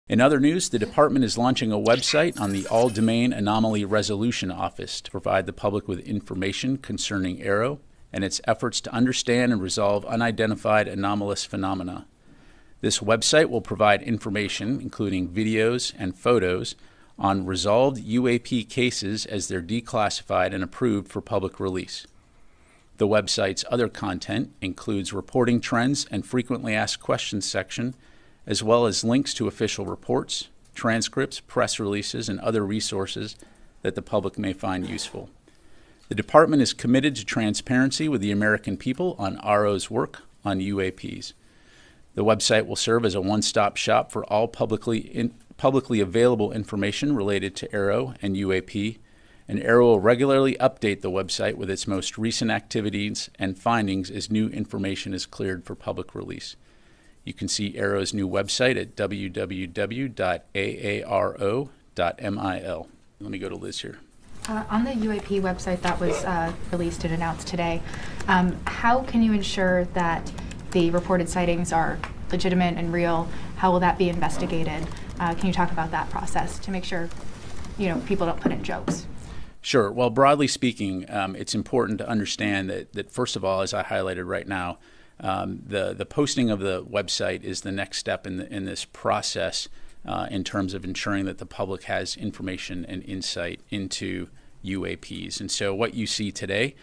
In other news, the department is launching a website on the All-Domain Anomaly Resolution Office to provide the public with information concerning AARO and its efforts to understand and resolve unidentified anomalous phenomena. This website will provide information, including videos and photos, on resolved UAP cases as they're declassified and approved for public release. The website's other content includes reporting trends and frequently asked questions section, as well as links to official reports, transcripts, press releases, and other resources that the public may find useful. The department is committed to transparency with the American people on AARO's work on UAPs. The website will serve as a one-stop shop for all publicly available information related to AARO and UAP, and AARO will regularly update the website with its most recent activities and findings as new information is cleared for public release. You can see AARO's new website at www.aaro.mil. Let me go to Liz here. On the UAP website that was released and announced today, how can you ensure that the reported sightings are legitimate and real? How will that be investigated? Can you talk about that process to make sure, people don't put in jokes? Sure. Well, broadly speaking, it's important to understand that first of all, as I highlighted right now, the posting of the website is the next step in this process in terms of ensuring that the public has information and insight into UAPs. And so what you see today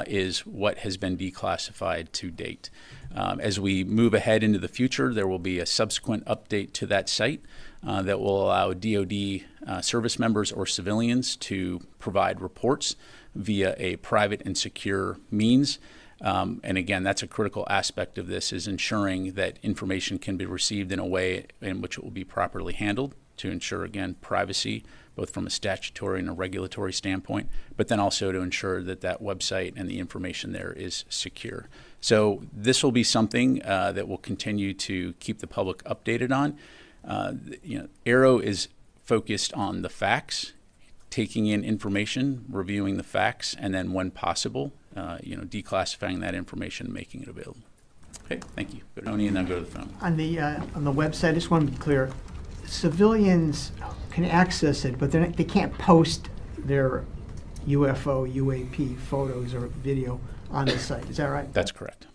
is what has been declassified to date. As we move ahead into the future, there will be a subsequent update to that site that will allow DoD service members or civilians to provide reports via a private and secure means. And again, that's a critical aspect of this, is ensuring that information can be received in a way in which it will be properly handled to ensure, again, privacy, both from a statutory and a regulatory standpoint, but then also to ensure that that website and the information there is secure. So this will be something that we'll continue to keep the public updated on. AARO is focused on the facts, taking in information, reviewing the facts, and then when possible, declassifying that information and making it available. Okay, thank you. Go to Tony and then go to the phone. On the website, I just want to be clear, civilians can access it, but they can't post their UFO, UAP photos or video on the site. Is that right? That's correct.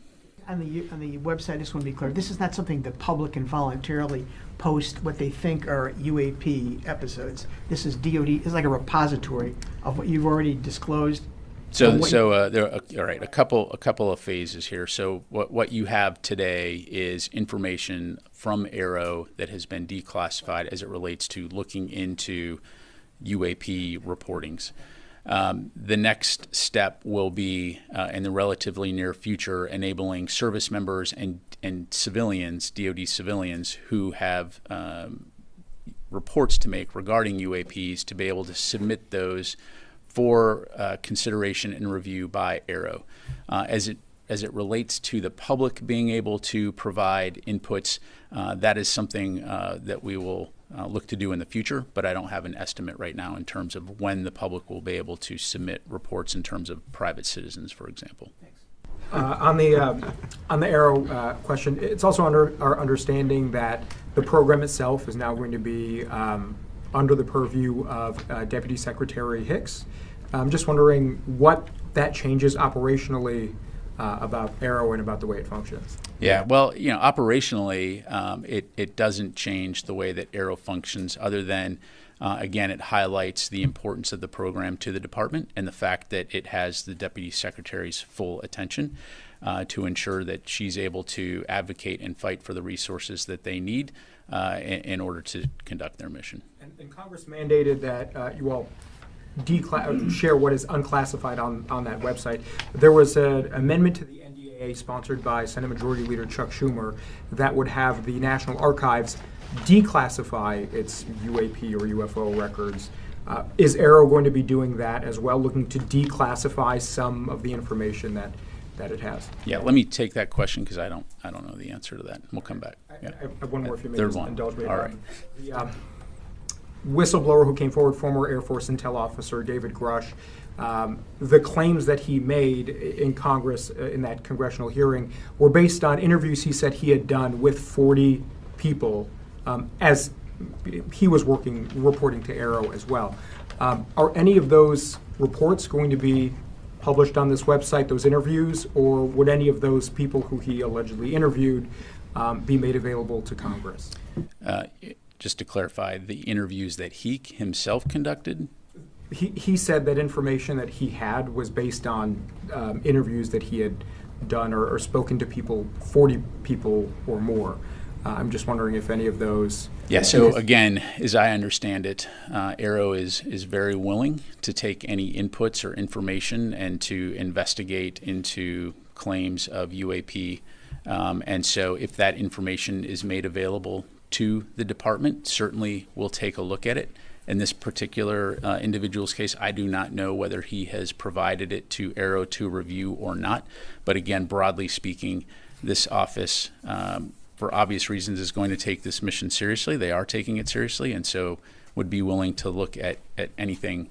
On the website, I just want to be clear, this is not something the public can voluntarily post what they think are UAP episodes. This is DoD, it's like a repository of what you've already disclosed. So there are all right, a couple of phases here. So what you have today is information from AARO that has been declassified as it relates to looking into UAP reportings. The next step will be in the relatively near future enabling service members and civilians, DoD civilians, who have reports to make regarding UAPs to be able to submit those for consideration and review by AARO. As it relates to the public being able to provide inputs, that is something that we will look to do in the future, but I don't have an estimate right now in terms of when the public will be able to submit reports in terms of private citizens, for example. On the AARO question, it's also under our understanding that the program itself is now going to be under the purview of Deputy Secretary Hicks. I'm just wondering what that changes operationally about AARO and about the way it functions. Yeah, well, operationally, it doesn't change the way that AARO functions, other than, again, it highlights the importance of the program to the department and the fact that it has the Deputy Secretary's full attention to ensure that she's able to advocate and fight for the resources that they need in order to conduct their mission. And Congress mandated that you all share what is unclassified on that website. There was an amendment to the NDAA sponsored by Senate Majority Leader Chuck Schumer that would have the National Archives declassify its UAP or UFO records. Is AARO going to be doing that as well, looking to declassify some of the information that it has? Yeah, let me take that question because I don't know the answer to that. We'll come back. Yeah. I have one more if you may Third just one. indulge me. All right. The whistleblower who came forward, former Air Force Intel officer David Grush, the claims that he made in Congress in that congressional hearing were based on interviews he said he had done with 40 people as he was reporting to AARO as well. Are any of those reports going to be published on this website, those interviews, or would any of those people who he allegedly interviewed be made available to Congress? Just to clarify, the interviews that he himself conducted? He said that information that he had was based on interviews that he had done or spoken to people, 40 people or more. I'm just wondering if any of those... Yeah, so again, as I understand it, AARO is very willing to take any inputs or information and to investigate into claims of UAP. And so if that information is made available to the department, certainly we'll take a look at it. In this particular individual's case, I do not know whether he has provided it to AARO to review or not. But again, broadly speaking, this office, for obvious reasons, is going to take this mission seriously. They are taking it seriously, and so would be willing to look at anything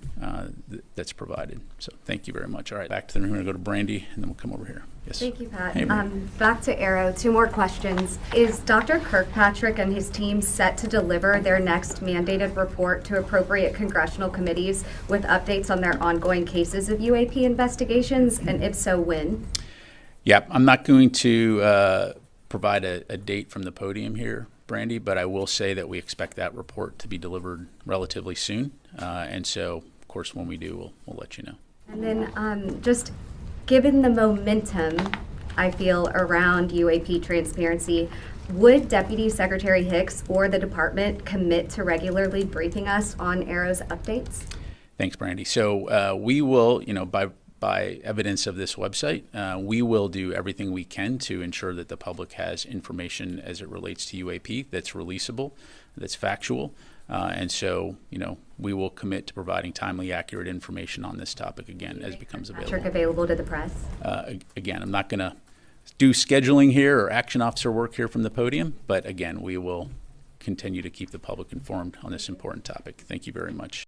that's provided. So thank you very much. All right, back to the room. We're going to go to Brandy, and then we'll come over here. Yes. Thank you, Pat. Hey, back to AARO, 2 more questions. Is Dr. Kirkpatrick and his team set to deliver their next mandated report to appropriate congressional committees with updates on their ongoing cases of UAP investigations, and if so, when? Yeah, I'm not going to provide a date from the podium here, Brandy, but I will say that we expect that report to be delivered relatively soon. And so, of course, when we do, we'll let you know. And then just given the momentum, I feel, around UAP transparency, would Deputy Secretary Hicks or the department commit to regularly briefing us on AARO's updates? Thanks, Brandy. So we will, by evidence of this website, we will do everything we can to ensure that the public has information as it relates to UAP that's releasable, that's factual. And so, we will commit to providing timely, accurate information on this topic again as it becomes available. Patrick available to the press? Again, I'm not going to do scheduling here or action officer work here from the podium, but again, we will continue to keep the public informed on this important topic. Thank you very much.